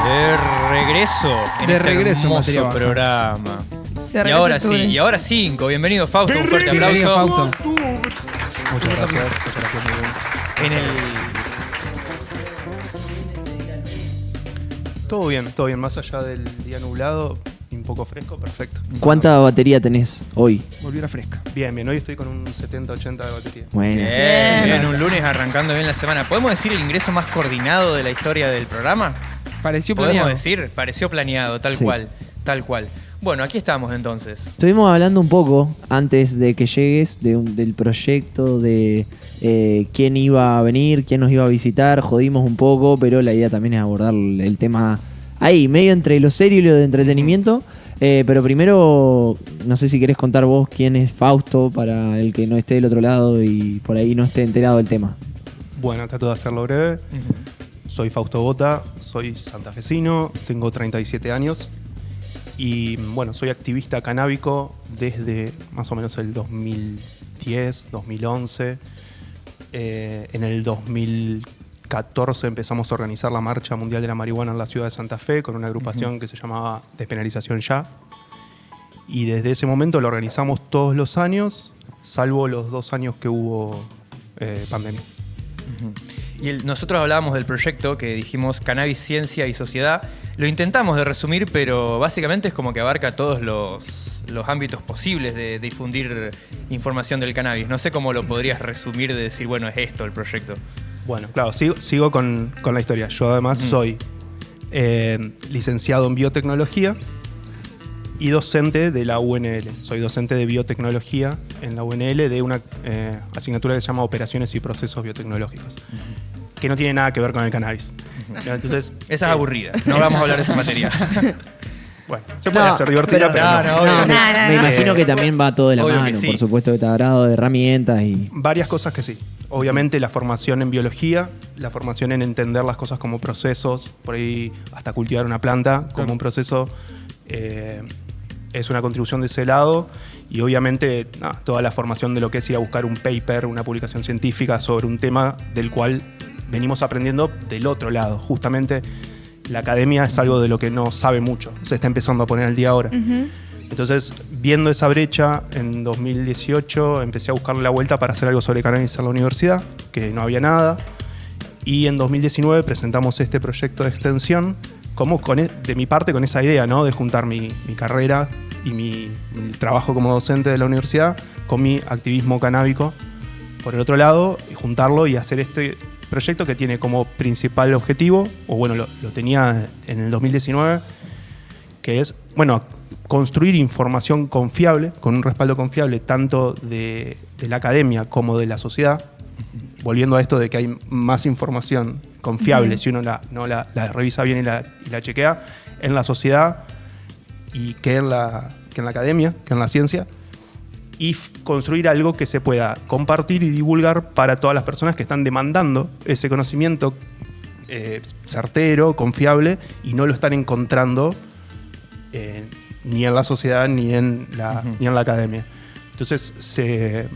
De regreso en De este regreso en hermoso materia baja. programa. De Y ahora regreso, sí, y ahora 5. Bienvenido Fausto, un fuerte Bienvenido, aplauso. Fausto. Muchas gracias, Miguel. En el Todo bien, más allá del día nublado y un poco fresco, perfecto. ¿Cuánta batería tenés hoy? Volviera fresca. Bien, hoy estoy con un 70-80 de batería. Bueno. bien, un lunes arrancando bien la semana. ¿Podemos decir el ingreso más coordinado de la historia del programa? Pareció Podemos planeado. decir, pareció planeado, tal Sí. cual, tal cual. Bueno, aquí estamos entonces. Estuvimos hablando un poco antes de que llegues del proyecto, de quién iba a venir, quién nos iba a visitar. Jodimos un poco, pero la idea también es abordar el tema ahí, medio entre lo serio y lo de entretenimiento. Pero primero, no sé si querés contar vos quién es Fausto para el que no esté del otro lado y por ahí no esté enterado del tema. Bueno, trato de hacerlo breve. Soy Fausto Bota, soy santafesino, tengo 37 años y bueno, soy activista canábico desde más o menos el 2010, 2011. En el 2014 empezamos a organizar la Marcha Mundial de la Marihuana en la ciudad de Santa Fe con una agrupación que se llamaba Despenalización Ya. Y desde ese momento lo organizamos todos los años, salvo los 2 años que hubo pandemia. Y nosotros hablábamos del proyecto que dijimos Cannabis, Ciencia y Sociedad. Lo intentamos de resumir, pero básicamente es como que abarca todos los ámbitos posibles de difundir información del cannabis. No sé cómo lo podrías resumir de decir, bueno, es esto el proyecto. Bueno, claro, sigo con la historia. Yo además soy licenciado en biotecnología y docente de la UNL. Soy docente de biotecnología en la UNL de una asignatura que se llama Operaciones y Procesos Biotecnológicos, que no tiene nada que ver con el cannabis. Entonces, Esa es aburrida, no vamos a hablar de esa materia. bueno, se puede hacer divertida, pero no. obvio. Me imagino que también va todo de la Obvio que mano, sí. por supuesto que te agrado de herramientas y... Varias cosas que sí. Obviamente la formación en biología, la formación en entender las cosas como procesos, por ahí hasta cultivar una planta como un proceso, es una contribución de ese lado. Y obviamente toda la formación de lo que es ir a buscar un paper, una publicación científica sobre un tema del cual venimos aprendiendo del otro lado. Justamente la academia es algo de lo que no sabe mucho, se está empezando a poner al día ahora. Entonces, viendo esa brecha, en 2018 empecé a buscarle la vuelta para hacer algo sobre cannabis en la universidad, que no había nada. Y en 2019 presentamos este proyecto de extensión, como de mi parte con esa idea, ¿no? De juntar mi carrera y mi trabajo como docente de la universidad con mi activismo canábico por el otro lado, y juntarlo y hacer este proyecto que tiene como principal objetivo, o bueno, lo tenía en el 2019, que es, bueno, construir información confiable, con un respaldo confiable tanto de la academia como de la sociedad, volviendo a esto de que hay más información confiable si uno la revisa bien y la chequea, en la sociedad y que en la academia, que en la ciencia, y construir algo que se pueda compartir y divulgar para todas las personas que están demandando ese conocimiento certero, confiable, y no lo están encontrando ni en la sociedad ni en la academia. Entonces se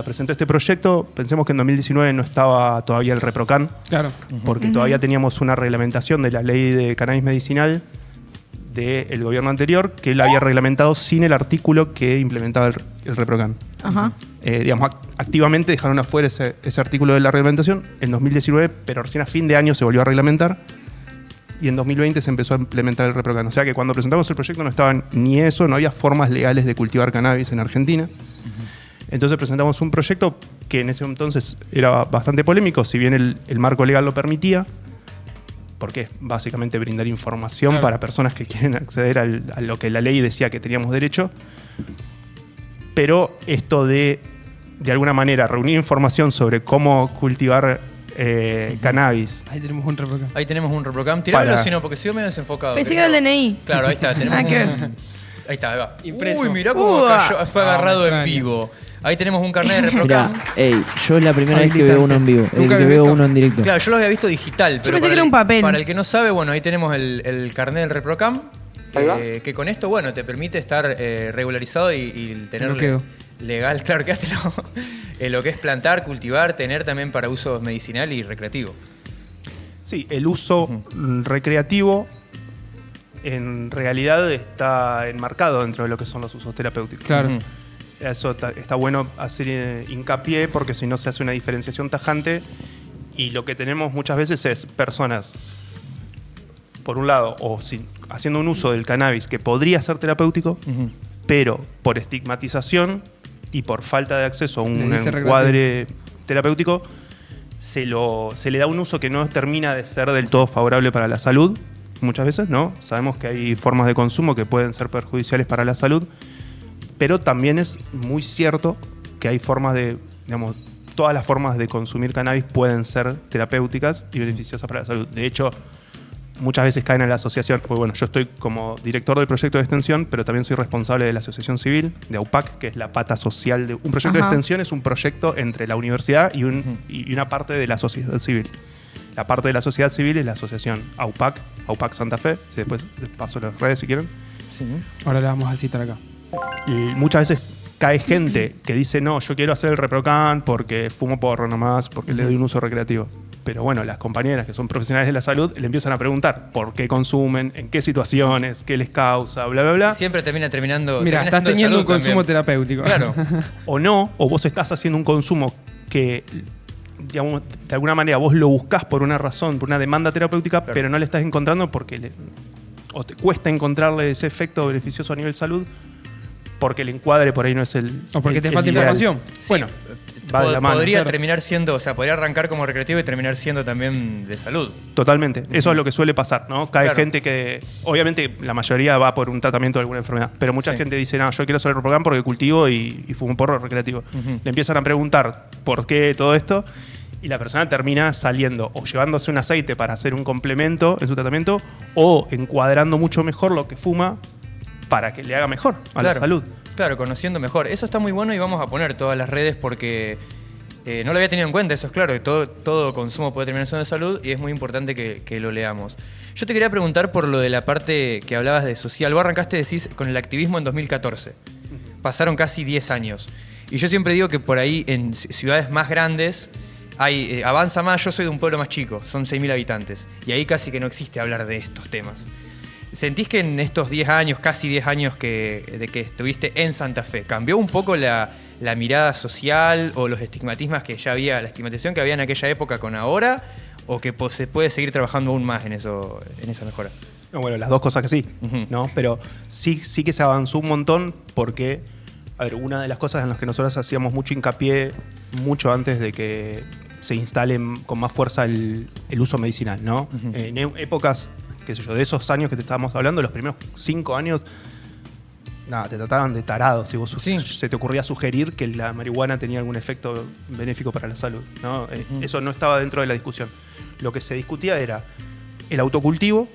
presentó este proyecto. Pensemos que en 2019 no estaba todavía el ReproCan, Claro. porque todavía teníamos una reglamentación de la ley de cannabis medicinal del gobierno anterior que la había reglamentado sin el artículo que implementaba el ReproCan. Ajá. Digamos, activamente dejaron afuera ese artículo de la reglamentación en 2019, pero recién a fin de año se volvió a reglamentar y en 2020 se empezó a implementar el ReproCan. O sea que cuando presentamos el proyecto no estaba ni eso, no había formas legales de cultivar cannabis en Argentina. Entonces presentamos un proyecto que en ese entonces era bastante polémico, si bien el marco legal lo permitía, porque es básicamente brindar información para personas que quieren acceder a lo que la ley decía que teníamos derecho. Pero esto de alguna manera, reunir información sobre cómo cultivar cannabis. Ahí tenemos un ReproCan. Ahí tenemos un ReproCam. Tirámelo Para- si no, porque si no me he desenfocado. Pensé que era el DNI. Claro, ahí está. Tenemos Nada que ver. Ahí está, ahí va. Impreso. Uy, mirá cómo cayó, fue agarrado me en extraña. vivo. Ahí tenemos un carnet de Mirá, ReproCam. yo es la primera vez que veo uno en vivo, Nunca que había veo visto. uno en directo. Claro, yo lo había visto digital. Pero pensé para que era el- un papel. Para el que no sabe, bueno, ahí tenemos el carnet del ReproCam. Ahí va. Que con esto, bueno, te permite estar regularizado y tener No quedo. legal, claro, quédatelo. Lo que es plantar, cultivar, tener también para uso medicinal y recreativo. Sí, el uso recreativo en realidad está enmarcado dentro de lo que son los usos terapéuticos. Claro. Eso está bueno hacer hincapié porque si no se hace una diferenciación tajante y lo que tenemos muchas veces es personas, por un lado, haciendo un uso del cannabis que podría ser terapéutico, pero por estigmatización y por falta de acceso a un encuadre terapéutico, se le da un uso que no termina de ser del todo favorable para la salud, muchas veces, ¿no? Sabemos que hay formas de consumo que pueden ser perjudiciales para la salud, pero también es muy cierto que hay formas de, digamos, todas las formas de consumir cannabis pueden ser terapéuticas y beneficiosas para la salud. De hecho, muchas veces caen en la asociación, pues bueno, yo estoy como director del proyecto de extensión, pero también soy responsable de la asociación civil, de AUPAC, que es la pata social de un proyecto de extensión, es un proyecto entre la universidad y una parte de la sociedad civil. La parte de la sociedad civil es la asociación AUPAC Santa Fe, si después les paso las redes si quieren. Sí. Ahora le vamos a citar acá. Y muchas veces cae gente que dice, no, yo quiero hacer el ReproCan porque fumo porro nomás, porque le doy un uso recreativo. Pero bueno, las compañeras que son profesionales de la salud le empiezan a preguntar por qué consumen, en qué situaciones, qué les causa, bla, bla, bla. Siempre terminando. Mira, estás teniendo un consumo terapéutico. Claro. O no, o vos estás haciendo un consumo que, digamos, de alguna manera vos lo buscás por una razón, por una demanda terapéutica, pero no le estás encontrando porque o te cuesta encontrarle ese efecto beneficioso a nivel salud porque el encuadre por ahí no es el. O porque te falta ideal. información. Sí. Bueno, va de la mano. Podría claro. terminar siendo, o sea, podría arrancar como recreativo y terminar siendo también de salud. Totalmente. Eso es lo que suele pasar, ¿no? Cae Claro. gente que, obviamente, la mayoría va por un tratamiento de alguna enfermedad, pero mucha Sí. gente dice, no, yo quiero hacer el ReproCan porque cultivo y fumo porro recreativo. Le empiezan a preguntar por qué todo esto y la persona termina saliendo o llevándose un aceite para hacer un complemento en su tratamiento o encuadrando mucho mejor lo que fuma para que le haga mejor a la salud. Claro, conociendo mejor. Eso está muy bueno y vamos a poner todas las redes porque no lo había tenido en cuenta, eso es claro, que todo consumo puede terminar siendo de salud y es muy importante que lo leamos. Yo te quería preguntar por lo de la parte que hablabas de social. Vos arrancaste, decís, con el activismo en 2014. Pasaron casi 10 años. Y yo siempre digo que por ahí en ciudades más grandes avanza más. Yo soy de un pueblo más chico, son 6.000 habitantes. Y ahí casi que no existe hablar de estos temas. ¿Sentís que en estos 10 años, casi 10 años de que estuviste en Santa Fe, cambió un poco la mirada social o los estigmatismos que ya había, la estigmatización que había en aquella época con ahora? ¿O que se puede seguir trabajando aún más en esa mejora? No, bueno, las dos cosas que sí, ¿no? Pero sí que se avanzó un montón porque, a ver, una de las cosas en las que nosotros hacíamos mucho hincapié, mucho antes de que se instale con más fuerza el uso medicinal, ¿no? En épocas, qué sé yo, de esos años que te estábamos hablando, los primeros 5 años, nada, te trataban de tarado si vos se te ocurría sugerir que la marihuana tenía algún efecto benéfico para la salud, ¿no? Eso no estaba dentro de la discusión. Lo que se discutía era el autocultivo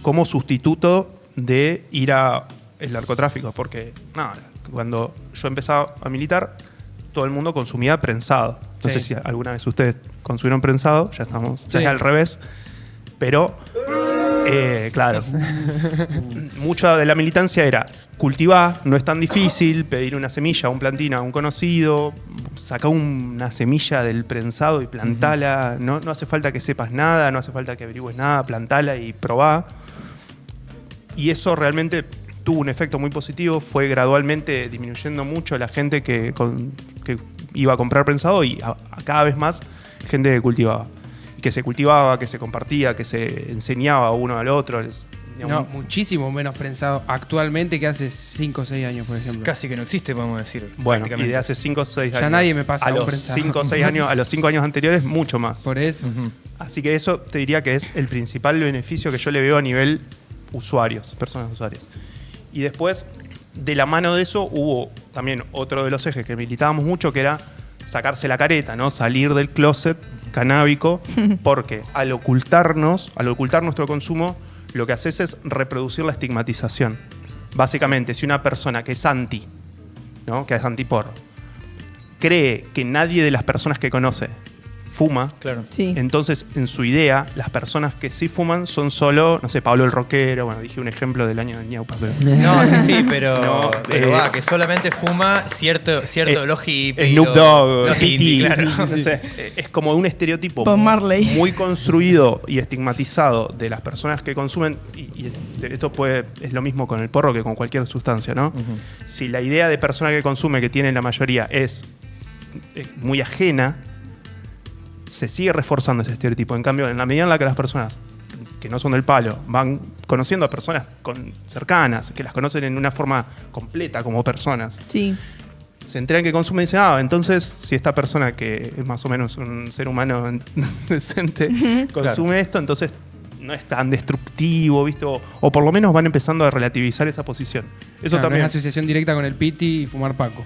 como sustituto de ir al narcotráfico, porque nada, cuando yo empezaba a militar, todo el mundo consumía prensado. No sé si alguna vez ustedes consumieron prensado, ya es al revés, pero claro, mucha de la militancia era cultivar, no es tan difícil, pedir una semilla, un plantín a un conocido, sacar una semilla del prensado y plantala, no hace falta que sepas nada, no hace falta que averigües nada, plantala y probá. Y eso realmente tuvo un efecto muy positivo, fue gradualmente disminuyendo mucho la gente que iba a comprar prensado y a cada vez más gente que cultivaba. Que se cultivaba, que se compartía, que se enseñaba uno al otro. No, muchísimo menos prensado actualmente que hace 5 o 6 años, por ejemplo. Casi que no existe, podemos decir. Bueno, y de hace 5 o 6 años. Ya nadie me pasa a un los prensado. 5 o 6 años, a los 5 años anteriores, mucho más. Por eso. Así que eso te diría que es el principal beneficio que yo le veo a nivel usuarios, personas usuarias. Y después, de la mano de eso, hubo también otro de los ejes que militábamos mucho, que era sacarse la careta, ¿no? Salir del closet canábico, porque al ocultar nuestro consumo, lo que haces es reproducir la estigmatización. Básicamente, si una persona que es anti, ¿no? Que es antiporro, cree que nadie de las personas que conoce fuma. Claro. Sí. Entonces, en su idea, las personas que sí fuman son solo, no sé, Pablo el rockero, bueno, dije un ejemplo del año de Ñaupa, pero... No, sí, pero, No, que solamente fuma cierto los hippies. Snoop Dogg, los indie, P.T., claro. no sé, es como un estereotipo Bob Marley. muy construido y estigmatizado de las personas que consumen, y esto es lo mismo con el porro que con cualquier sustancia, ¿no? Si la idea de persona que consume, que tiene la mayoría, es muy ajena, se sigue reforzando ese estereotipo. En cambio, en la medida en la que las personas que no son del palo van conociendo a personas cercanas, que las conocen en una forma completa como personas, Sí. se enteran que consumen y dicen, entonces si esta persona que es más o menos un ser humano decente consume esto, entonces no es tan destructivo, ¿viste? O por lo menos van empezando a relativizar esa posición. Eso Claro, también. no es asociación directa con el piti y fumar paco.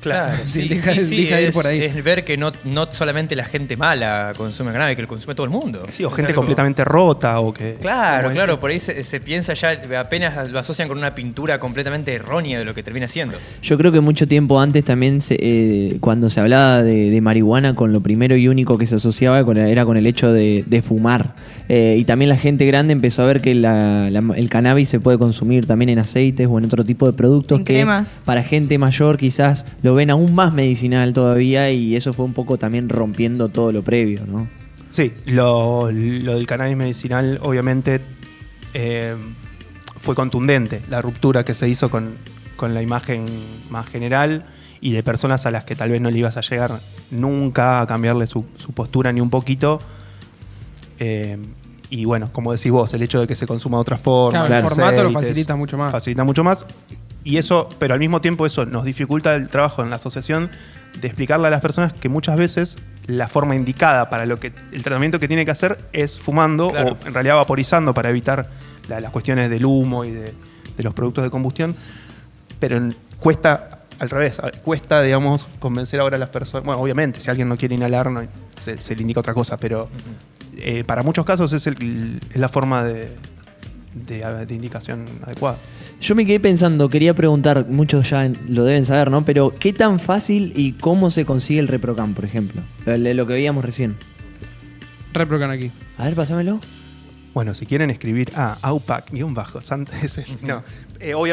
Claro, sí, Deja de ir por ahí. es ver que no solamente la gente mala consume cannabis, que lo consume todo el mundo. Sí, o Es gente algo- completamente rota o que... Claro, como claro, por ahí se piensa ya, apenas lo asocian con una pintura completamente errónea de lo que termina siendo. Yo creo que mucho tiempo antes también, cuando se hablaba de marihuana, con lo primero y único que se asociaba era con el hecho de fumar. Y también la gente grande empezó a ver que el cannabis se puede consumir también en aceites o en otro tipo de productos En que cremas. para gente mayor quizás lo ven aún más medicinal todavía, y eso fue un poco también rompiendo todo lo previo, ¿no? Sí, lo del cannabis medicinal obviamente fue contundente, la ruptura que se hizo con la imagen más general y de personas a las que tal vez no le ibas a llegar nunca a cambiarle su postura ni un poquito. Y bueno, como decís vos, el hecho de que se consuma de otra forma. Claro, el formato lo aceites, facilita mucho más. Facilita mucho más. Y eso, pero al mismo tiempo eso nos dificulta el trabajo en la asociación de explicarle a las personas que muchas veces la forma indicada para lo que el tratamiento que tiene que hacer es fumando, Claro. o en realidad vaporizando para evitar las cuestiones del humo y de los productos de combustión. Pero cuesta al revés, cuesta, digamos, convencer ahora a las personas. Bueno, obviamente, si alguien no quiere inhalar, se le indica otra cosa, pero para muchos casos es la forma de indicación adecuada. Yo me quedé pensando, quería preguntar, muchos ya lo deben saber, ¿no? Pero ¿qué tan fácil y cómo se consigue el ReproCam, por ejemplo? Lo que veíamos recién. Reprocan aquí. A ver, pásamelo. Bueno, si quieren escribir AUPAC, no. Obviamente,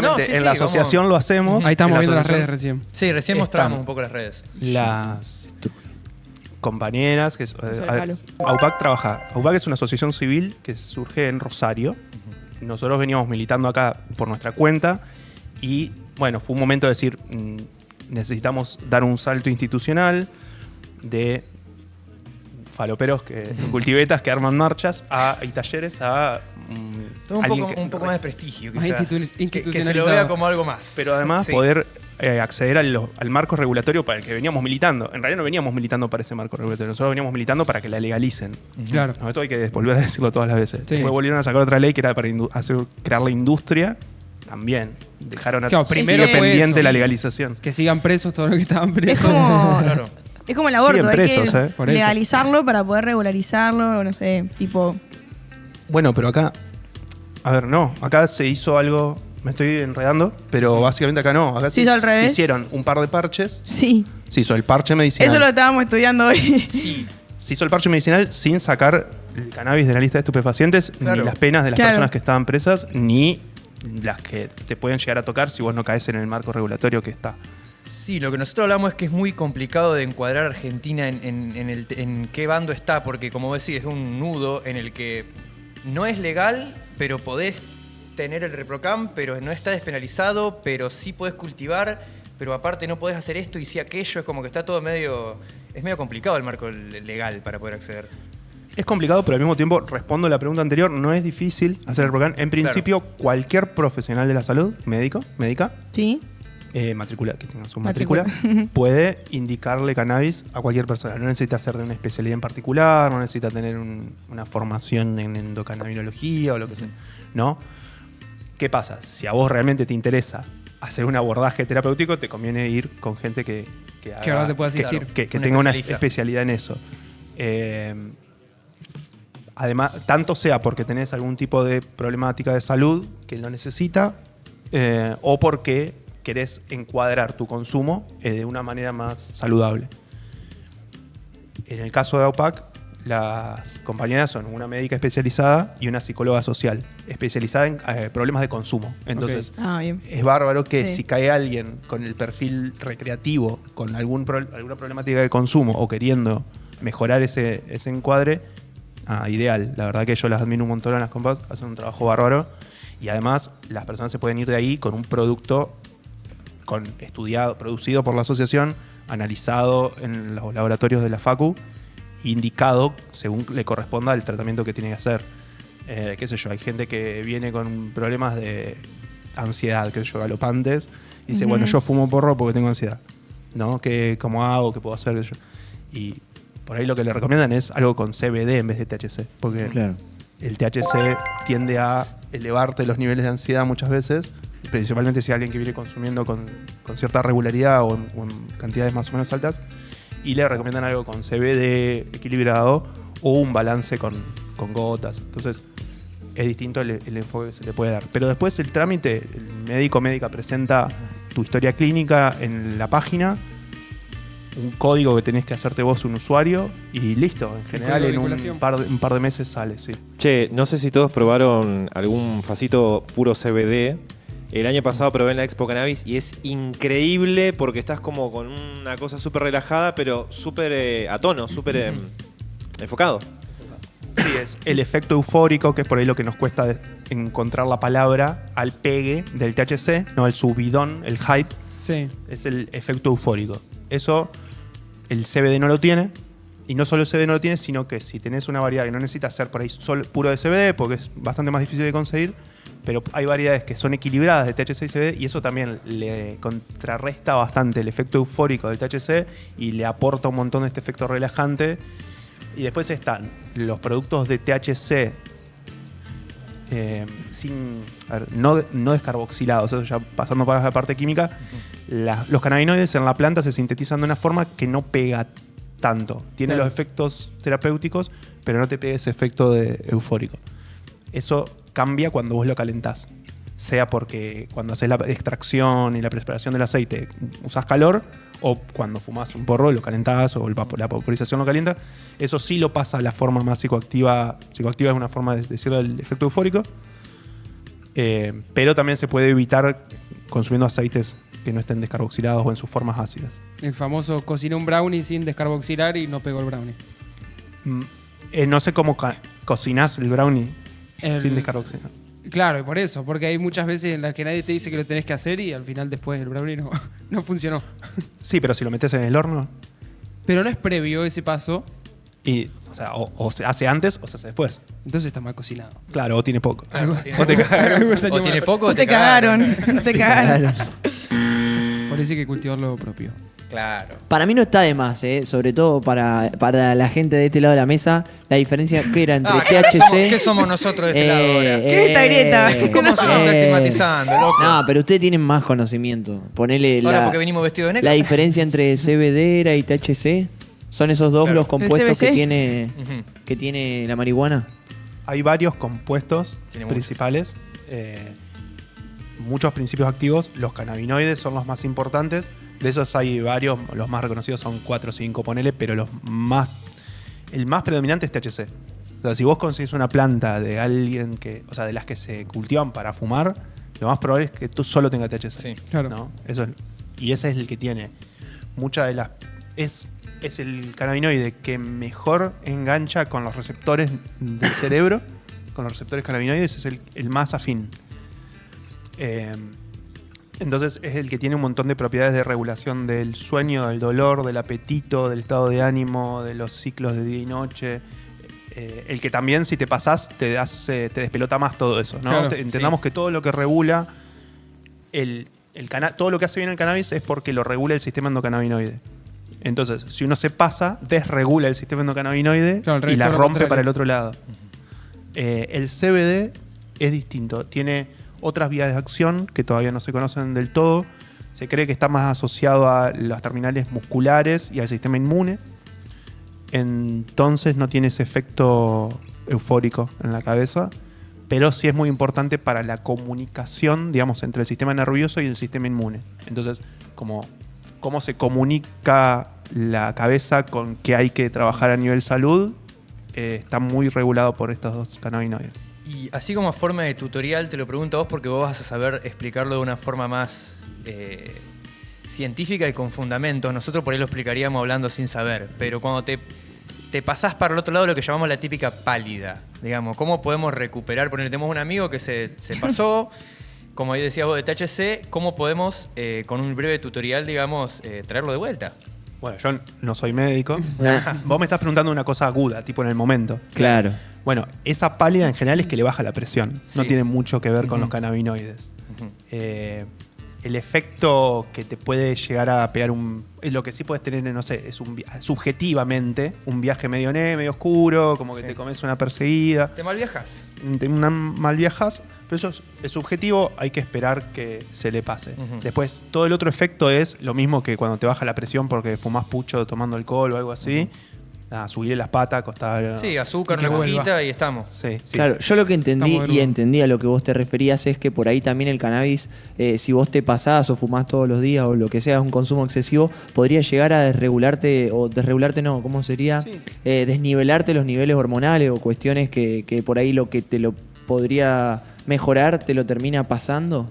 No, sí, en sí, la asociación lo hacemos. Ahí estamos en la viendo las asociación, redes recién. Sí, recién Están mostrábamos un poco las redes. Las compañeras, Acércalo. AUPAC es una asociación civil que surge en Rosario. Nosotros veníamos militando acá por nuestra cuenta y, bueno, fue un momento de decir, necesitamos dar un salto institucional de faloperos, cultivetas que arman marchas y talleres a Todo alguien un poco más de prestigio, Más quizá. Que se lo institucionalizado. vea como algo más. pero además Sí. poder acceder al marco regulatorio para el que veníamos militando. En realidad no veníamos militando para ese marco regulatorio, nosotros veníamos militando para que la legalicen. Claro. No, esto hay que volver a decirlo todas las veces. Sí. Después volvieron a sacar otra ley que era para crear la industria. También dejaron Claro, primero sigue fue pendiente eso. la legalización. Que sigan presos todos los que estaban Es presos. como, Claro. es como el aborto, Siguen hay presos, que por eso. legalizarlo para poder regularizarlo, no sé, tipo... Bueno, pero acá, a ver, no, acá se hizo algo, me estoy enredando, pero básicamente acá no. Acá Se hizo al revés. se hicieron un par de parches. Sí, Se hizo el parche medicinal. eso lo estábamos estudiando hoy. Sí. Se hizo el parche medicinal sin sacar el cannabis de la lista de estupefacientes, Claro. ni las penas de las Claro. personas que estaban presas, ni las que te pueden llegar a tocar si vos no caes en el marco regulatorio que está. Sí, lo que nosotros hablamos es que es muy complicado de encuadrar a Argentina en qué bando está, porque como vos decís, es un nudo en el que no es legal, pero podés tener el ReproCam, pero no está despenalizado, pero sí podés cultivar, pero aparte no podés hacer esto y sí aquello, es como que está todo es medio complicado el marco legal para poder acceder. Es complicado, pero al mismo tiempo, respondo a la pregunta anterior, no es difícil hacer el ReproCam. En principio, cualquier profesional de la salud, médica, Sí, que tenga su matrícula, puede indicarle cannabis a cualquier persona. No necesita ser de una especialidad en particular, no necesita tener una formación en endocannabinología o lo que sea. ¿No? ¿Qué pasa? Si a vos realmente te interesa hacer un abordaje terapéutico, te conviene ir con gente que ahora te pueda que- asistir. que Un tenga una especialista. especialidad en eso. Además, tanto sea porque tenés algún tipo de problemática de salud que lo necesita, o porque querés encuadrar tu consumo de una manera más saludable. En el caso de AUPAC, las compañeras son una médica especializada y una psicóloga social, especializada en problemas de consumo. Entonces, Bien. es bárbaro que Sí. si cae alguien con el perfil recreativo, con alguna problemática de consumo o queriendo mejorar ese encuadre, ideal. La verdad que yo las admiro un montón a las compas, hacen un trabajo bárbaro. Y además, las personas se pueden ir de ahí con un producto estudiado, producido por la asociación, analizado en los laboratorios de la Facu, indicado según le corresponda el tratamiento que tiene que hacer. Qué sé yo, hay gente que viene con problemas de ansiedad, qué sé yo, galopantes, y dice, bueno, yo fumo porro porque tengo ansiedad, ¿no? ¿Cómo hago? ¿Qué puedo hacer? Qué sé yo. Y por ahí lo que le recomiendan es algo con CBD en vez de THC, porque Claro. el THC tiende a elevarte los niveles de ansiedad muchas veces, principalmente si hay alguien que viene consumiendo con cierta regularidad o en cantidades más o menos altas, y le recomiendan algo con CBD equilibrado o un balance con gotas. Entonces es distinto el enfoque que se le puede dar. Pero después el trámite, el médica presenta tu historia clínica en la página, un código que tenés que hacerte vos, un usuario, y listo. En general en un par de meses sale, sí. Che, no sé si todos probaron algún facito puro CBD. El año pasado probé en la Expo Cannabis y es increíble porque estás como con una cosa súper relajada, pero súper a tono, súper enfocado. Sí, es el efecto eufórico, que es por ahí lo que nos cuesta encontrar la palabra, al pegue del THC, no el subidón, el hype, Sí. es el efecto eufórico. Eso el CBD no lo tiene, y no solo el CBD no lo tiene, sino que si tenés una variedad que no necesitas ser por ahí solo puro de CBD, porque es bastante más difícil de conseguir, pero hay variedades que son equilibradas de THC y CBD, y eso también le contrarresta bastante el efecto eufórico del THC y le aporta un montón de este efecto relajante. Y después están los productos de THC no descarboxilados, eso ya pasando para la parte química. Los cannabinoides en la planta se sintetizan de una forma que no pega tanto. Tiene Claro. los efectos terapéuticos, pero no te pega ese efecto eufórico. Eso cambia cuando vos lo calentás. Sea porque cuando haces la extracción y la preparación del aceite usás calor, o cuando fumás un porro lo calentás, o la vaporización lo calienta. Eso sí lo pasa a la forma más psicoactiva. Psicoactiva es una forma de decirlo del efecto eufórico. Pero también se puede evitar consumiendo aceites que no estén descarboxilados o en sus formas ácidas. El famoso cociné un brownie sin descarboxilar y no pegó el brownie. No sé cómo cocinás el brownie El- sin descarboxilar. Claro, y por eso, porque hay muchas veces en las que nadie te dice que lo tenés que hacer y al final después el brownie no funcionó. Sí, pero si lo metes en el horno, Pero no es previo ese paso, y, o se hace antes o se hace después. entonces está mal cocinado. Claro, o tiene poco. Claro, Algo tiene o tiene poco o Te cagaron. Te cagaron. Por eso hay que cultivar lo propio. Claro. Para mí no está de más, sobre todo para la gente de este lado de la mesa, la diferencia que era entre THC... ¿Qué somos nosotros de este lado ahora? ¿Qué es esta grieta? ¿Cómo se nos está estigmatizando, loco? No, pero ustedes tienen más conocimiento. Ponele Ahora porque venimos vestidos de negro. la diferencia entre CBD y THC. ¿Son esos dos Claro. los compuestos CBC? Ujú. que tiene la marihuana? Hay varios compuestos Tiene mucho. principales, muchos principios activos. Los cannabinoides son los más importantes. De esos hay varios, los más reconocidos son 4 o 5, ponele, pero el más predominante es THC. O sea, si vos conseguís una planta de alguien de las que se cultivan para fumar, lo más probable es que tú solo tengas THC. Sí. Claro. ¿No? Y ese es el que tiene muchas de las... Es el cannabinoide que mejor engancha con los receptores del cerebro, con los receptores cannabinoides, es el más afín. Entonces es el que tiene un montón de propiedades de regulación del sueño, del dolor, del apetito, del estado de ánimo, de los ciclos de día y noche. El que también, si te pasás, te despelota más todo eso, ¿no? Claro, Entendamos que todo lo que regula todo lo que hace bien el cannabis es porque lo regula el sistema endocannabinoide. Entonces, si uno se pasa, desregula el sistema endocannabinoide Claro, el y la receptor rompe contrario. para el otro lado. El CBD es distinto. Tiene otras vías de acción que todavía no se conocen del todo. Se cree que está más asociado a las terminales musculares y al sistema inmune. Entonces no tiene ese efecto eufórico en la cabeza. Pero sí es muy importante para la comunicación, digamos, entre el sistema nervioso y el sistema inmune. Entonces, cómo se comunica la cabeza con qué hay que trabajar a nivel salud está muy regulado por estos dos cannabinoides. Y así como forma de tutorial, te lo pregunto a vos porque vos vas a saber explicarlo de una forma más científica y con fundamentos. Nosotros por ahí lo explicaríamos hablando sin saber, pero cuando te pasás para el otro lado, lo que llamamos la típica pálida, digamos, ¿cómo podemos recuperar? Tenemos un amigo que se pasó, como ahí decías vos de THC, ¿cómo podemos, con un breve tutorial, digamos, traerlo de vuelta? Bueno, yo no soy médico. Vos me estás preguntando una cosa aguda, tipo en el momento. Claro. Bueno, esa pálida en general es que le baja la presión. Sí. No tiene mucho que ver con los cannabinoides. El efecto que te puede llegar a pegar lo que sí puedes tener, no sé, es subjetivamente un viaje medio oscuro, como que Sí. te comes una perseguida. ¿Te malviajas? Una mal viajas, pero eso es subjetivo, hay que esperar que se le pase. Ujú. Después, todo el otro efecto es lo mismo que cuando te baja la presión porque fumás pucho tomando alcohol o algo así. Subirle las patas, costar. Sí, azúcar, Y que una vuelva. coquita y estamos. Sí. Claro, yo lo que entendí Estamos de y nuevo. entendí a lo que vos te referías es que por ahí también el cannabis, si vos te pasás o fumás todos los días o lo que sea, es un consumo excesivo, podría llegar a desregularte, o desregularte no, ¿cómo sería? Sí. Desnivelarte los niveles hormonales o cuestiones que por ahí lo que te lo podría mejorar te lo termina pasando.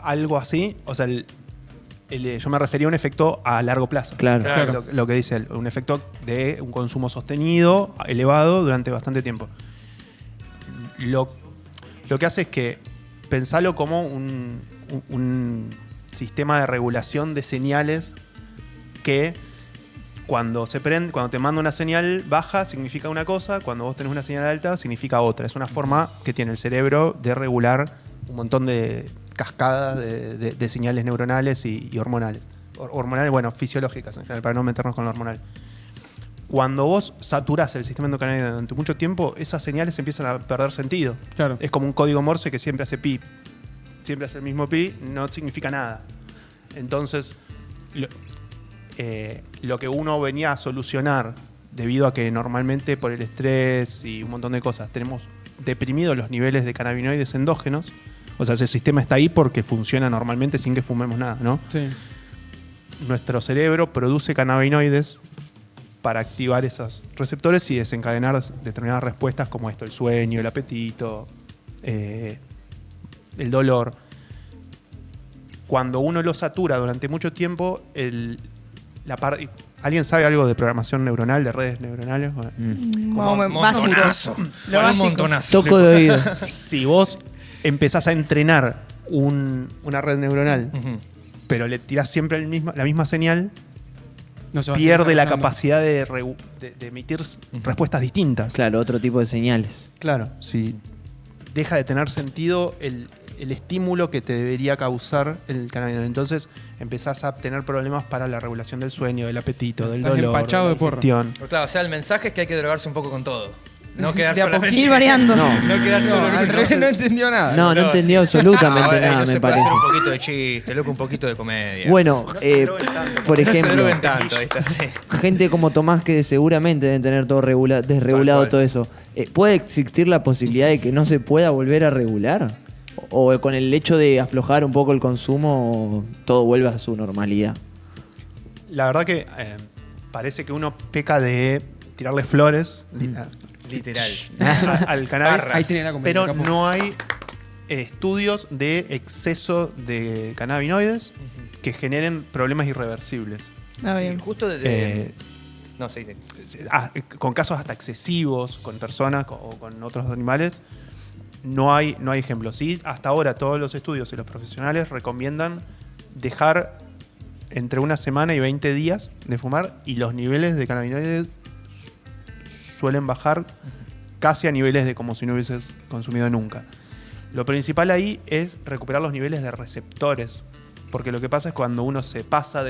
Algo así, o sea, yo me refería a un efecto a largo plazo. Claro. Claro. Lo que dice él, un efecto de un consumo sostenido, elevado durante bastante tiempo. Lo que hace es que pensalo como un sistema de regulación de señales que cuando te manda una señal baja significa una cosa, cuando vos tenés una señal alta significa otra. Es una forma que tiene el cerebro de regular un montón de cascadas de señales neuronales y hormonales. Hormonales, bueno, fisiológicas en general, para no meternos con lo hormonal. Cuando vos saturás el sistema endocannabinoide durante mucho tiempo, esas señales empiezan a perder sentido. Claro. Es como un código Morse que siempre hace pi. Siempre hace el mismo pi, no significa nada. Entonces, lo que uno venía a solucionar, debido a que normalmente por el estrés y un montón de cosas tenemos deprimidos los niveles de cannabinoides endógenos, o sea, ese sistema está ahí porque funciona normalmente sin que fumemos nada, ¿no? Sí. Nuestro cerebro produce cannabinoides para activar esos receptores y desencadenar determinadas respuestas como esto, el sueño, el apetito, el dolor. Cuando uno lo satura durante mucho tiempo, ¿alguien sabe algo de programación neuronal, de redes neuronales? Bueno, Básico. Montonazo. Lo Un básico. montonazo. Toco de oído. si vos empezás a entrenar una red neuronal, Ujú. pero le tirás siempre la misma señal, No se va a pierde seguir la desarrollando. capacidad de emitir respuestas distintas. Claro, otro tipo de señales. Claro, si deja de tener sentido el estímulo que te debería causar el cannabinoide. Entonces empezás a tener problemas para la regulación del sueño, del apetito, del Estás dolor, empachado de de porro. la digestión. Pero claro, o sea, el mensaje es que hay que drogarse un poco con todo. No quedar De a solamente... Ir variando. No quedar No, solo en al una revés cosa. no entendió nada. No, no entendió absolutamente ahora nada, no me se puede parece. hacer un poquito de chiste, loco, un poquito de comedia. Bueno, No se droguen tanto. por no se ejemplo, droguen tanto, ahí está, sí. gente como Tomás que seguramente deben tener todo desregulado cual. todo eso. ¿Puede existir la posibilidad de que no se pueda volver a regular? ¿O con el hecho de aflojar un poco el consumo todo vuelve a su normalidad? La verdad que parece que uno peca de tirarle flores Literal. al cannabis, Barras. Ahí tiene la comedia, pero capo. no hay estudios de exceso de cannabinoides que generen problemas irreversibles. Ah, Sí, bien. justo Eh, No, sí. con casos hasta excesivos, con personas o con otros animales, no hay ejemplos. Sí, hasta ahora todos los estudios y los profesionales recomiendan dejar entre una semana y 20 días de fumar y los niveles de cannabinoides suelen bajar casi a niveles de como si no hubieses consumido nunca. Lo principal ahí es recuperar los niveles de receptores, porque lo que pasa es cuando uno se pasa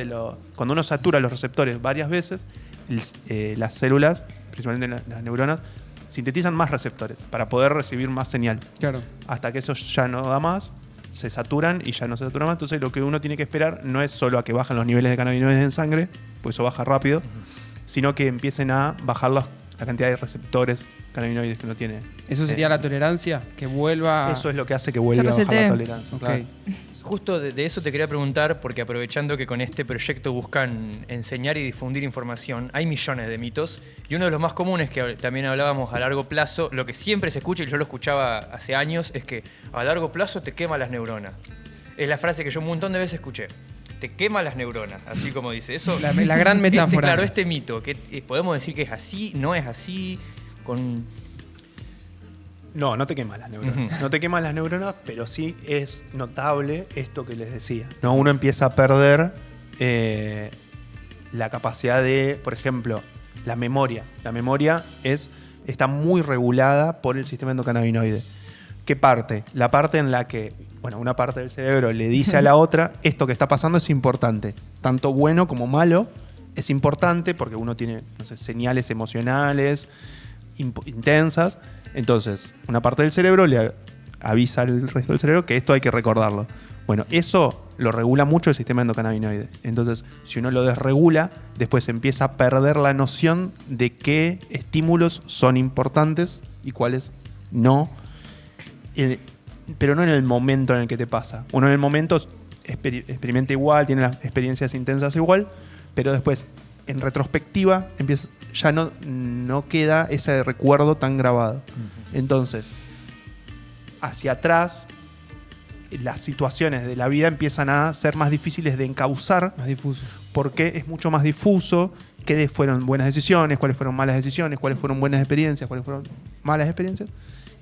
cuando uno satura los receptores varias veces, las células, principalmente las neuronas, sintetizan más receptores para poder recibir más señal. Claro. Hasta que eso ya no da más, se saturan y ya no se saturan más. Entonces lo que uno tiene que esperar no es solo a que bajen los niveles de cannabinoides en sangre, pues eso baja rápido, sino que empiecen a bajar la cantidad de receptores cannabinoides que uno tiene. Eso sería la tolerancia, que vuelva. Eso es lo que hace que vuelva a Se bajar la resetee. tolerancia. Ok. Claro. Justo de eso te quería preguntar, porque aprovechando que con este proyecto buscan enseñar y difundir información, hay millones de mitos, y uno de los más comunes que también hablábamos a largo plazo, lo que siempre se escucha, y yo lo escuchaba hace años, es que a largo plazo te quema las neuronas. Es la frase que yo un montón de veces escuché. Te quema las neuronas, así como dice. Eso, La gran metáfora. Claro, este mito, que podemos decir que es así, no es así, con... No, no te quemas las neuronas. No te quemas las neuronas, pero sí es notable esto que les decía. ¿No? Uno empieza a perder la capacidad de, por ejemplo, la memoria. La memoria está muy regulada por el sistema endocannabinoide. ¿Qué parte? La parte en la que, una parte del cerebro le dice a la otra, esto que está pasando es importante. Tanto bueno como malo es importante porque uno tiene, señales emocionales intensas. Entonces, una parte del cerebro le avisa al resto del cerebro que esto hay que recordarlo. Bueno, eso lo regula mucho el sistema endocannabinoide. Entonces, si uno lo desregula, después empieza a perder la noción de qué estímulos son importantes y cuáles no. Pero no en el momento en el que te pasa. Uno en el momento experimenta igual, tiene las experiencias intensas igual, pero después, en retrospectiva, ya no queda ese recuerdo tan grabado. Entonces, hacia atrás, las situaciones de la vida empiezan a ser más difíciles de encauzar. Más difuso. Porque es mucho más difuso qué fueron buenas decisiones, cuáles fueron malas decisiones, cuáles fueron buenas experiencias, cuáles fueron malas experiencias.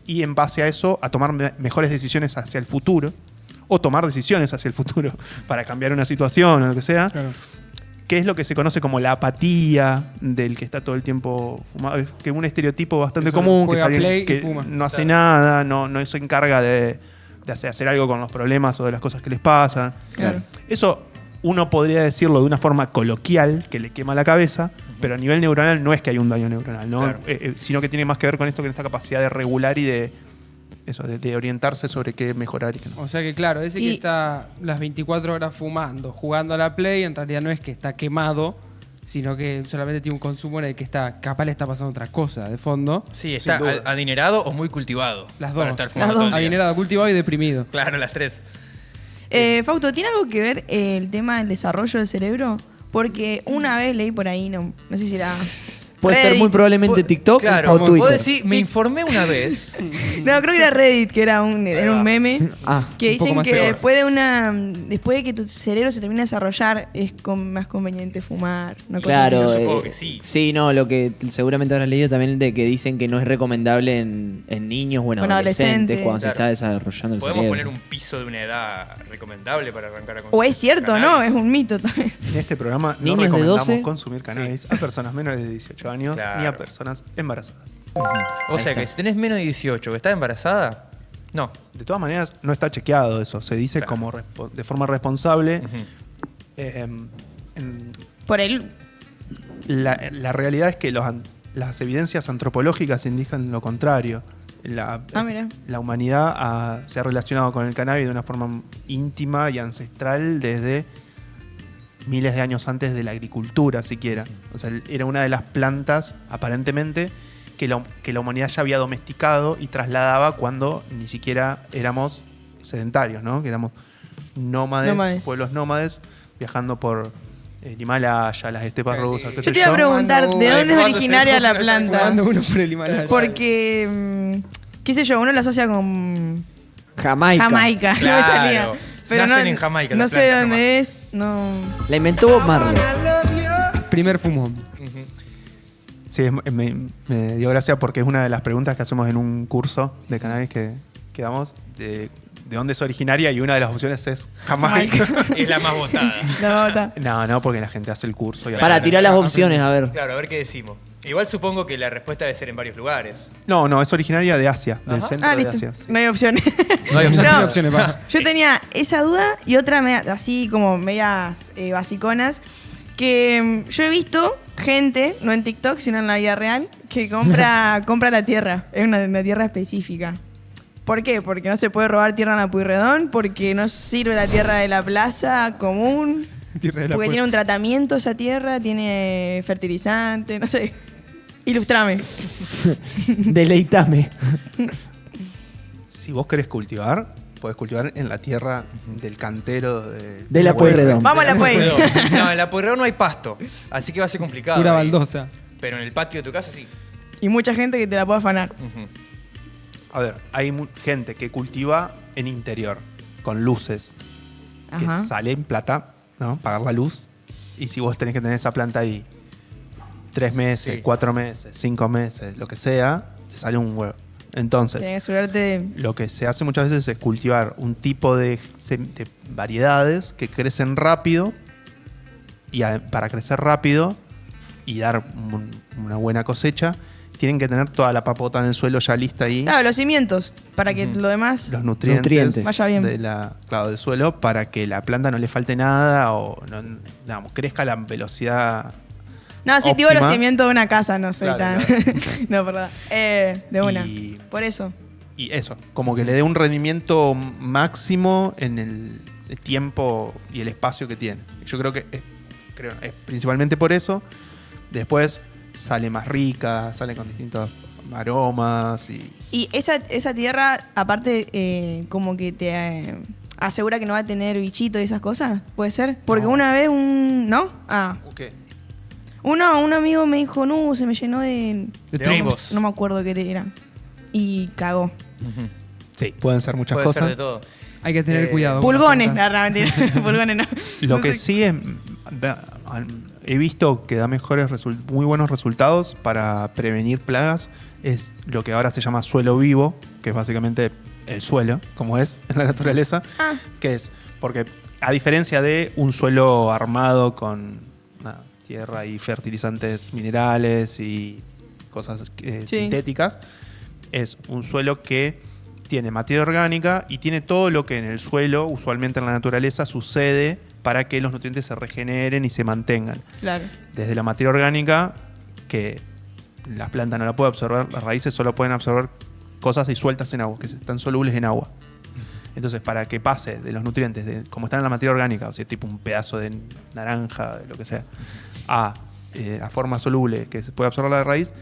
Y en base a eso, a tomar mejores decisiones hacia el futuro, o tomar decisiones hacia el futuro para cambiar una situación o lo que sea. Claro. Que es lo que se conoce como la apatía del que está todo el tiempo fumado. Es que un estereotipo bastante Eso, común, que es juega alguien Play y que fuma. no hace nada, no se encarga de hacer algo con los problemas o de las cosas que les pasan. Claro. Eso uno podría decirlo de una forma coloquial, que le quema la cabeza, pero a nivel neuronal no es que hay un daño neuronal, ¿no? Claro. Sino que tiene más que ver con esto, con esta capacidad de regular y de orientarse sobre qué mejorar y qué no. O sea que claro, ese que está las 24 horas fumando, jugando a la Play, en realidad no es que está quemado, sino que solamente tiene un consumo en el que capaz le está pasando otra cosa de fondo. Sí, está Sin duda. adinerado o muy cultivado. Las para dos. estar fumando Las todo dos. el día. Adinerado, cultivado y deprimido. Claro, las tres. Fausto, ¿tiene algo que ver el tema del desarrollo del cerebro? Porque una vez leí por ahí, no sé si era... Puede ser Reddit. muy probablemente TikTok Claro, o Twitter. puedo decir, me informé una vez. No, creo que era Reddit, que era un meme. Ah, Que un poco dicen más que peor. después de que tu cerebro se termine de desarrollar, es más conveniente fumar. Una cosa claro. Yo supongo que sí. Sí, no, lo que seguramente habrás leído también de que dicen que no es recomendable en niños o en Bueno, adolescentes adolescentes. cuando Claro. se está desarrollando el Podemos cerebro. poner un piso de una edad recomendable para arrancar a consumir. O es cierto, cannabis. ¿no? Es un mito también. En este programa no Niños de recomendamos 12. consumir cannabis a personas menores de 18 años Claro. ni a personas embarazadas. O Ahí sea está. que si tenés menos de 18 que estás embarazada, no. De todas maneras, no está chequeado eso. Se dice Claro. como de forma responsable. Ujú. Por el... La realidad es que las evidencias antropológicas indican lo contrario. Mira. La humanidad se ha relacionado con el cannabis de una forma íntima y ancestral desde miles de años antes de la agricultura siquiera. O sea, era una de las plantas, aparentemente, que la humanidad ya había domesticado y trasladaba cuando ni siquiera éramos sedentarios, ¿no? Que éramos nómades. Pueblos nómades, viajando por el Himalaya, las estepas rusas, qué Yo sé te iba a preguntar, ¿de Ahí dónde es fumándose originaria uno, la planta? Fumando uno por el Himalaya. Porque, qué sé yo, uno la asocia con Jamaica. Jamaica, Claro. no me salía. Pero Nacen no, en Jamaica No las sé de plantas dónde es, no... La inventó Bob Marley. Primer fumón. Ujú. Sí, me dio gracia porque es una de las preguntas que hacemos en un curso de cannabis que damos, de dónde es originaria, y una de las opciones es Jamaica. Es la más votada. No, está. No, porque la gente hace el curso. Y Para tirar las opciones, a ver. Claro, a ver qué decimos. Igual supongo que la respuesta debe ser en varios lugares. No, es originaria de Asia, del Ajá. centro de listo. Asia. No hay opciones. No hay opciones. No. Tiene opciones, pa. Yo tenía esa duda y otra así como medias basiconas, que yo he visto gente, no en TikTok, sino en la vida real, que compra la tierra. Es una tierra específica. ¿Por qué? Porque no se puede robar tierra en la Pueyrredón, porque no sirve la tierra de la plaza común, Tierra de la porque puerta. tiene un tratamiento esa tierra, tiene fertilizante, no sé. Ilustrame. Deleítame. Si vos querés cultivar, podés cultivar en la tierra del cantero De la Pueyrredón. Vamos a la Puey. No, en la Pueyrredón no hay pasto, así que va a ser complicado. Pura ahí. baldosa. Pero en el patio de tu casa sí. Y mucha gente que te la puede afanar. Ujú. A ver, hay gente que cultiva en interior, con luces, Ajá. que sale en plata, ¿no? Pagar la luz. Y si vos tenés que tener esa planta ahí 3 meses, Sí. 4 meses, 5 meses, lo que sea, te sale un huevo. Entonces, Tenés que asegurarte. lo que se hace muchas veces es cultivar un tipo de variedades que crecen rápido y para crecer rápido y dar una buena cosecha, tienen que tener toda la papota en el suelo ya lista ahí, Claro, los cimientos. Para que lo demás. los nutrientes, Nutrientes. Vaya bien. del suelo para que la planta no le falte nada o digamos, crezca a la velocidad. No, sí, digo los óptima. cimientos de una casa, no sé. Claro, No, perdón. De una. Y- Por eso. Y eso, como que le dé un rendimiento máximo en el tiempo y el espacio que tiene. Yo creo que es principalmente por eso. Después sale más rica, sale con distintos aromas y Y esa tierra, aparte, como que te asegura que no va a tener bichito y esas cosas, ¿puede ser? Porque No. una vez ¿no? Ah. ¿qué? Un amigo me dijo, no, se me llenó de De hongos. no me acuerdo qué era. Y cagó. Ujú. Sí, pueden ser muchas Puede cosas. ser de todo. Hay que tener cuidado. con Pulgones, las plantas. no, mentira. Pulgones no. Lo No que sé. sí es, he visto que da muy buenos resultados para prevenir plagas, es lo que ahora se llama suelo vivo, que es básicamente el suelo, como es en la naturaleza, Ah. que es porque a diferencia de un suelo armado con nada, tierra y fertilizantes minerales y cosas Sí. sintéticas, es un suelo que tiene materia orgánica y tiene todo lo que en el suelo, usualmente en la naturaleza, sucede para que los nutrientes se regeneren y se mantengan. Claro. Desde la materia orgánica, que la planta no la puede absorber, las raíces solo pueden absorber cosas disueltas en agua, que están solubles en agua. Entonces, para que pase de los nutrientes, como están en la materia orgánica, o sea, tipo un pedazo de naranja, de lo que sea, a la forma soluble que se puede absorber la raíz,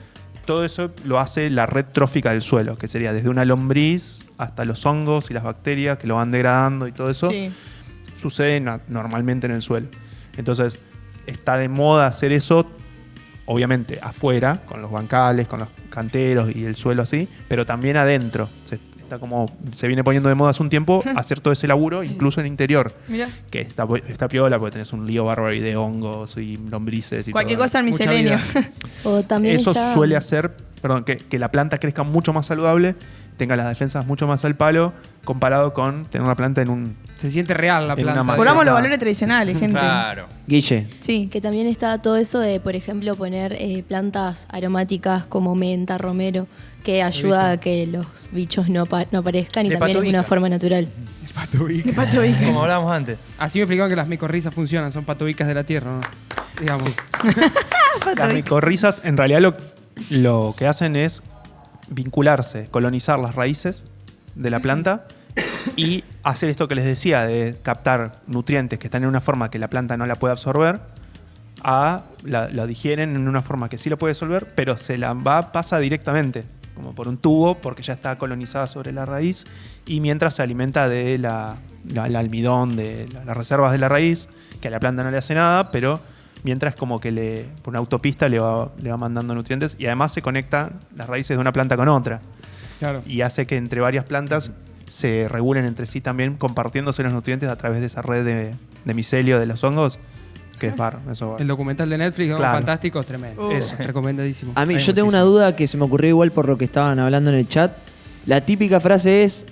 todo eso lo hace la red trófica del suelo, que sería desde una lombriz hasta los hongos y las bacterias que lo van degradando y todo eso, Sí. sucede normalmente en el suelo. Entonces, está de moda hacer eso, obviamente afuera, con los bancales, con los canteros y el suelo así, pero también adentro. Se viene poniendo de moda hace un tiempo hacer todo ese laburo, incluso en interior, Mira. que está piola porque tenés un lío bárbaro ahí de hongos y lombrices y Cualquier todo. cosa al Mucha miselenio. vida. O también Eso está- suele hacer, que la planta crezca mucho más saludable, tenga las defensas mucho más al palo, comparado con tener una planta en un... Se siente real la En una planta. maceta. Volvamos a los valores tradicionales, gente. Claro. Guille, Sí. Que también está todo eso de, por ejemplo, poner plantas aromáticas como menta, romero, que ayuda a que los bichos no aparezcan y De también es patobica. una forma natural. Qué pato bica. Como hablábamos antes. Así me explicaron que las micorrizas funcionan, son patobicas de la tierra, ¿no? Digamos. Las micorrizas en realidad lo que hacen es vincularse, colonizar las raíces de la planta y hacer esto que les decía, de captar nutrientes que están en una forma que la planta no la puede absorber, la digieren en una forma que sí lo puede absorber, pero pasa directamente, como por un tubo, porque ya está colonizada sobre la raíz, y mientras se alimenta de el almidón, de las reservas de la raíz, que a la planta no le hace nada, pero mientras como que por una autopista le va mandando nutrientes, y además se conectan las raíces de una planta con otra, Claro. y hace que entre varias plantas se regulen entre sí también, compartiéndose los nutrientes a través de esa red de micelio de los hongos, que es eso. El documental de Netflix, Claro. fantástico, es tremendo. Eso. Recomendadísimo. a mí Hay yo tengo una muchísimo. duda que se me ocurrió igual por lo que estaban hablando en el chat. La típica frase es,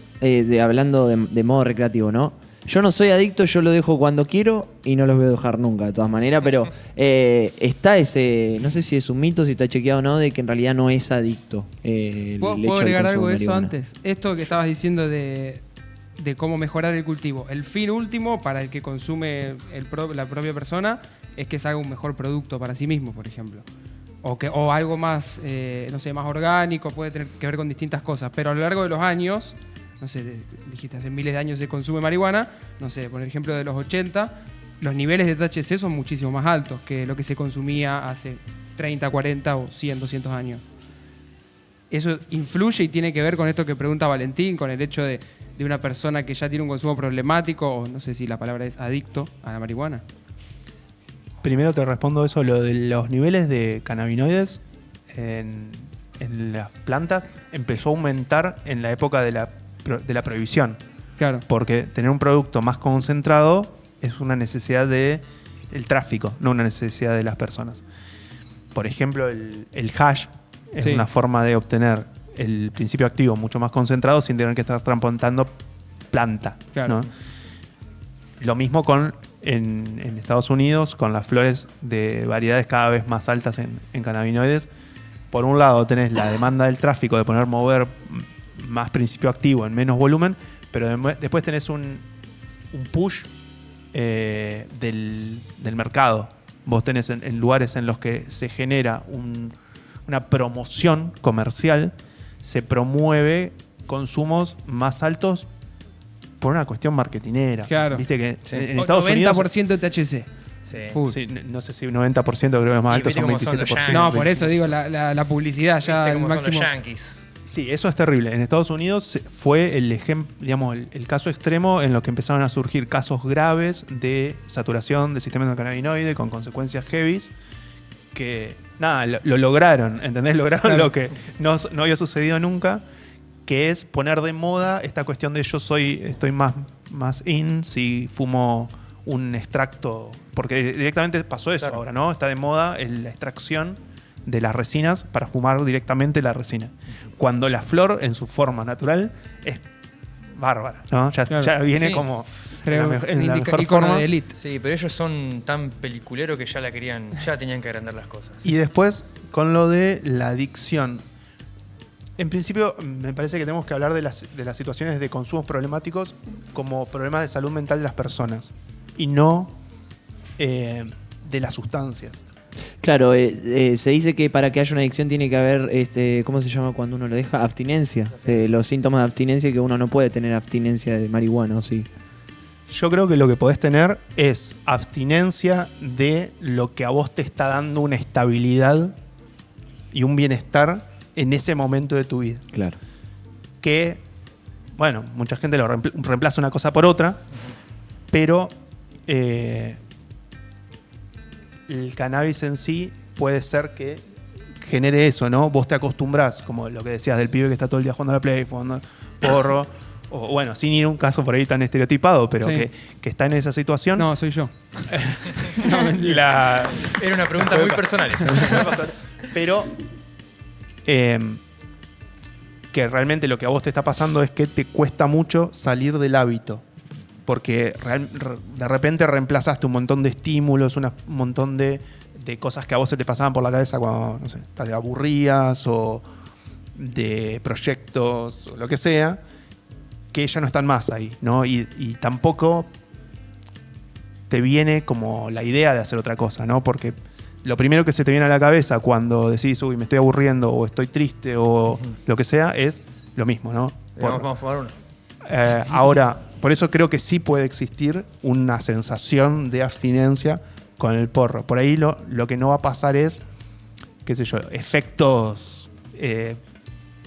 hablando de modo recreativo, ¿no? Yo no soy adicto, yo lo dejo cuando quiero y no los voy a dejar nunca, de todas maneras, pero está ese, no sé si es un mito, si está chequeado o no, de que en realidad no es adicto. El ¿Puedo hecho del agregar consumo algo de eso marihuana. antes? Esto que estabas diciendo de cómo mejorar el cultivo. El fin último para el que consume la propia persona es que se haga un mejor producto para sí mismo, por ejemplo. O algo más, no sé, más orgánico, puede tener que ver con distintas cosas. Pero a lo largo de los años, no sé, dijiste hace miles de años se consume marihuana, no sé, por ejemplo de los 80, los niveles de THC son muchísimo más altos que lo que se consumía hace 30, 40 o 100, 200 años. eso influye y tiene que ver con esto que pregunta Valentín, con el hecho de una persona que ya tiene un consumo problemático, o no sé si la palabra es adicto a la marihuana. Primero te respondo eso, lo de los niveles de cannabinoides en las plantas empezó a aumentar en la época de la prohibición. Claro. Porque tener un producto más concentrado es una necesidad del tráfico, no una necesidad de las personas. Por ejemplo, el hash es Sí. una forma de obtener el principio activo mucho más concentrado sin tener que estar transplantando planta. Claro. ¿no? Lo mismo en Estados Unidos con las flores de variedades cada vez más altas en cannabinoides. Por un lado tenés la demanda del tráfico de mover más principio activo en menos volumen, pero después tenés un push del mercado. Vos tenés en lugares en los que se genera una promoción comercial, se promueve consumos más altos por una cuestión marketinera. Claro. Viste que Sí. en Estados 90% Unidos... de THC. Sí. Full. Sí, no sé si 90%, creo que es más Y alto, viste son cómo son los 27%. No, por eso digo, la publicidad ya ¿Viste al cómo son máximo. los yankees? Sí, eso es terrible. En Estados Unidos fue el ejemplo, digamos, el caso extremo en lo que empezaron a surgir casos graves de saturación del sistema endocannabinoide con consecuencias heavies que, nada, lo lograron, ¿entendés? Lograron Claro. lo que no había sucedido nunca, que es poner de moda esta cuestión de estoy más in si fumo un extracto, porque directamente pasó eso Claro. ahora, ¿no? Está de moda la extracción de las resinas para fumar directamente la resina. Cuando la flor en su forma natural es bárbara, ¿no? Ya, Claro. ya viene Sí. como Creo, en la mejor ícono forma. de elite. Sí, pero ellos son tan peliculeros que ya tenían que agrandar las cosas. Y después, con lo de la adicción. En principio, me parece que tenemos que hablar de las situaciones de consumos problemáticos como problemas de salud mental de las personas y no de las sustancias. Claro, se dice que para que haya una adicción tiene que haber, ¿cómo se llama cuando uno lo deja? Abstinencia. Los síntomas de abstinencia, que uno no puede tener abstinencia de marihuana, ¿o sí? Yo creo que lo que podés tener es abstinencia de lo que a vos te está dando una estabilidad y un bienestar en ese momento de tu vida. Claro. Que, bueno, mucha gente lo reemplaza una cosa por otra, pero el cannabis en sí puede ser que genere eso, ¿no? Vos te acostumbrás, como lo que decías del pibe que está todo el día jugando a la Play, jugando porro, o bueno, sin ir a un caso por ahí tan estereotipado, pero Sí. que está en esa situación. No, soy yo. La- Era una pregunta muy personal esa. Pero que realmente lo que a vos te está pasando es que te cuesta mucho salir del hábito. Porque de repente reemplazaste un montón de estímulos, un montón de cosas que a vos se te pasaban por la cabeza cuando, no sé, te aburrías o de proyectos o lo que sea, que ya no están más ahí, ¿no? Y tampoco te viene como la idea de hacer otra cosa, ¿no? Porque lo primero que se te viene a la cabeza cuando decís, uy, me estoy aburriendo o estoy triste o lo que sea, es lo mismo, ¿no? Vamos a fumar uno. Ahora, por eso creo que sí puede existir una sensación de abstinencia con el porro. Por ahí lo que no va a pasar es, qué sé yo, efectos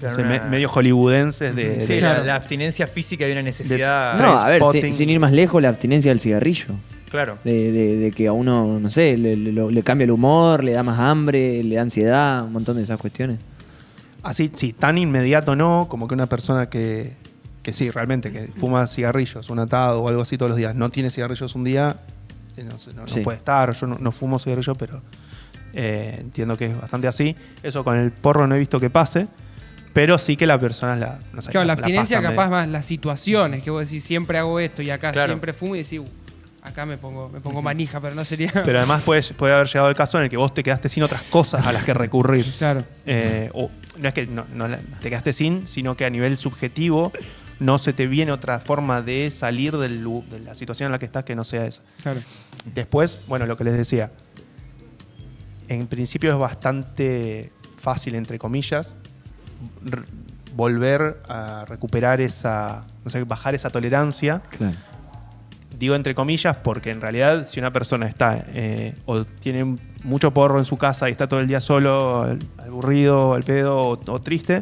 no sé, medio hollywoodenses de... Sí, de- la abstinencia física de una necesidad. No, a ver, Spotting. sin ir más lejos, la abstinencia del cigarrillo. Claro. De que a uno, no sé, le cambia el humor, le da más hambre, le da ansiedad, un montón de esas cuestiones. Así, sí, tan inmediato no, como que una persona que sí, realmente, que fuma cigarrillos, un atado o algo así todos los días, no tiene cigarrillos un día, no sé, no Sí. puede estar. Yo no fumo cigarrillos, pero entiendo que es bastante así. Eso con el porro no he visto que pase, pero sí que la persona no sé, Claro, la la abstinencia pasa capaz más las situaciones, que vos decís, siempre hago esto y acá Claro. siempre fumo y decís, acá me pongo manija, pero no sería... Pero además puede haber llegado el caso en el que vos te quedaste sin otras cosas a las que recurrir. Claro. O no es que no te quedaste sin, sino que a nivel subjetivo no se te viene otra forma de salir de la situación en la que estás que no sea esa. Claro. Después, bueno, lo que les decía, en principio es bastante fácil, entre comillas, volver a recuperar esa, no sé, bajar esa tolerancia Claro. Digo entre comillas porque en realidad si una persona está o tiene mucho porro en su casa y está todo el día solo, aburrido, al pedo o triste,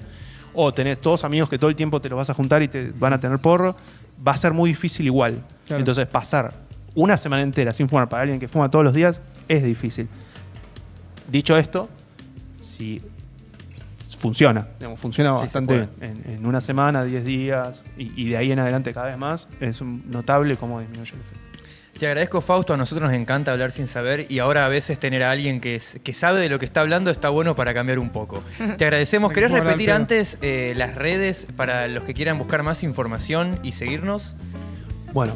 o tenés todos amigos que todo el tiempo te los vas a juntar y te van a tener porro, va a ser muy difícil igual. Claro. Entonces pasar una semana entera sin fumar para alguien que fuma todos los días es difícil. Dicho esto, si funciona, digamos, funciona Sí, bastante se bien. En una semana, 10 días y de ahí en adelante cada vez más, es notable cómo disminuye el efecto. Te agradezco, Fausto. A nosotros nos encanta hablar sin saber y ahora a veces tener a alguien que sabe de lo que está hablando está bueno para cambiar un poco. Te agradecemos. ¿Querés Como repetir hablar, antes las redes para los que quieran buscar más información y seguirnos? Bueno,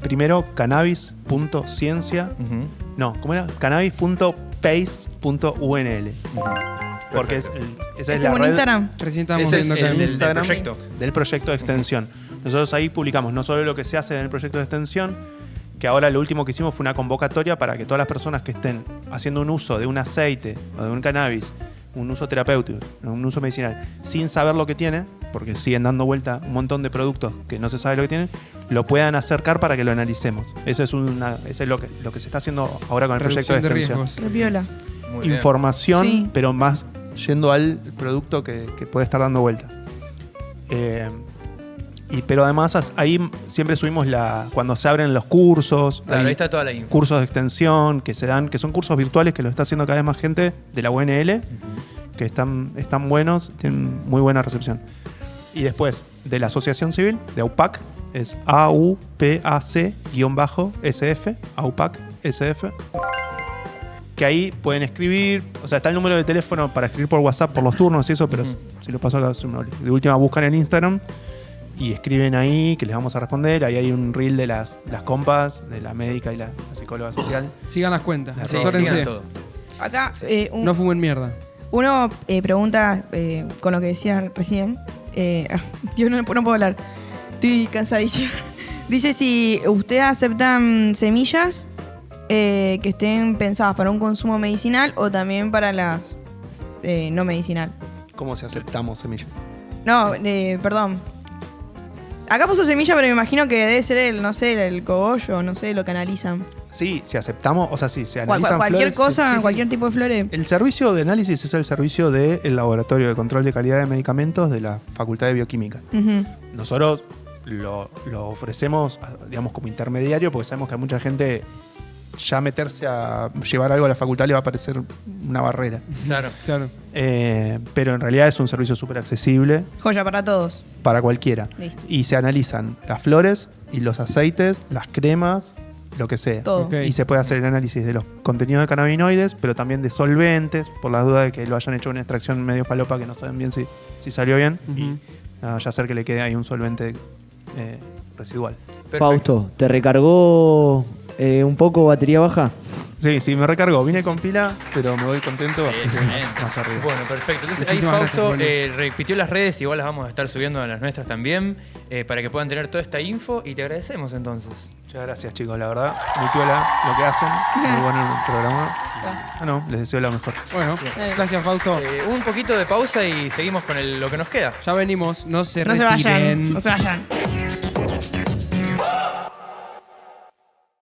primero cannabis.ciencia. Ujú. No, ¿cómo era? cannabis.pace.unl. Porque esa es ¿Es la un red Instagram? Recién estábamos Ese es viendo acá. el del Instagram proyecto. del proyecto de extensión. Nosotros ahí publicamos no solo lo que se hace en el proyecto de extensión, que ahora lo último que hicimos fue una convocatoria para que todas las personas que estén haciendo un uso de un aceite o de un cannabis, un uso terapéutico, un uso medicinal, sin saber lo que tiene, porque siguen dando vuelta un montón de productos que no se sabe lo que tienen, lo puedan acercar para que lo analicemos. Eso es lo que se está haciendo ahora con el proyecto de Reducción de extensión. riesgos. Repiola. Muy bien. Información, Sí. pero más yendo al producto que puede estar dando vuelta. Pero además ahí siempre subimos cuando se abren los cursos, Claro, hay ahí está toda la info. cursos de extensión que se dan, que son cursos virtuales que lo está haciendo cada vez más gente de la UNL, que están buenos, tienen muy buena recepción. Y después de la Asociación Civil, de AUPAC, es AUPAC-SF, AUPAC SF, que ahí pueden escribir, o sea, está el número de teléfono para escribir por WhatsApp, por los turnos y eso, pero si lo paso acá, de última buscan en Instagram y escriben ahí, que les vamos a responder. Ahí hay un reel de las compas, de la médica y la psicóloga social. Sigan las cuentas, Sí, asesórense. sigan todo. Acá No fumen mierda. uno pregunta con lo que decías recién. Dios, no puedo hablar. Estoy cansadísima. Dice si ustedes aceptan semillas que estén pensadas para un consumo medicinal o también para las no medicinal. ¿Cómo si aceptamos semillas? No, perdón. Acá puso semilla, pero me imagino que debe ser el cogollo, no sé, lo que analizan. Sí, si aceptamos, o sea, sí, se analizan Cualquier flores, cosa, sí, sí. cualquier tipo de flores. El servicio de análisis es el servicio del Laboratorio de Control de Calidad de Medicamentos de la Facultad de Bioquímica. Ujú. Nosotros lo ofrecemos, digamos, como intermediario porque sabemos que a mucha gente ya meterse a llevar algo a la facultad le va a parecer una barrera. Claro. Claro. Pero en realidad es un servicio súper accesible Joya para todos. para cualquiera. Listo. Y se analizan las flores y los aceites, las cremas, lo que sea. Todo. Ok. Y se puede hacer el análisis de los contenidos de cannabinoides, pero también de solventes, por las dudas de que lo hayan hecho una extracción medio falopa que no saben bien si salió bien. Ujú. Y nada, ya hacer que le quede ahí un solvente residual. Perfecto. Fausto, ¿te recargó un poco batería baja? Sí, me recargó. Vine con pila, pero me voy contento. Así que Excelente. más arriba. Bueno, perfecto. Entonces ahí Muchísimas Fausto gracias, repitió las redes, igual las vamos a estar subiendo a las nuestras también, para que puedan tener toda esta info y te agradecemos entonces. Muchas gracias, chicos. La verdad, muy piola lo que hacen. Muy bueno el programa. Les deseo lo mejor. Bueno, gracias, Fausto. Un poquito de pausa y seguimos con lo que nos queda. Ya venimos, no se No se retiren. vayan, no se vayan.